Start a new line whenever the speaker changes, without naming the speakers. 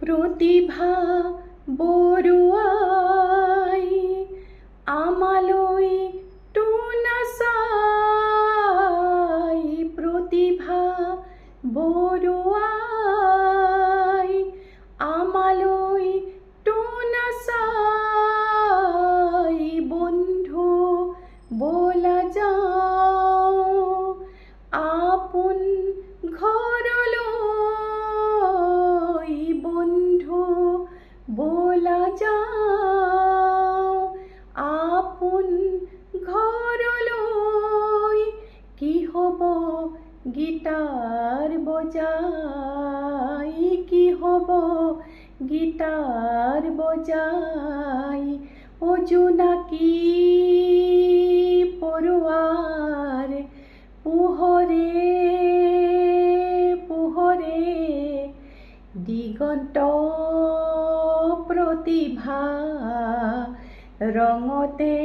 প্ৰতিভা বৰুৱাই আমালৈ তো নাচাই, প্ৰতিভা বৰুৱাই আমালৈ তো নাচাই। বন্ধু বলা যাওঁ আপোন ঘৰলৈ, বন্ধু বলা যাওঁ আপোন ঘৰলৈ। কি হ'ব গীটাৰ বজাই, কি হ'ব গীটাৰ বজাই। অ জোনাকী পৰুৱাৰ পোহৰে পোহৰে, দিগন্ত প্ৰতিভা ৰঙতে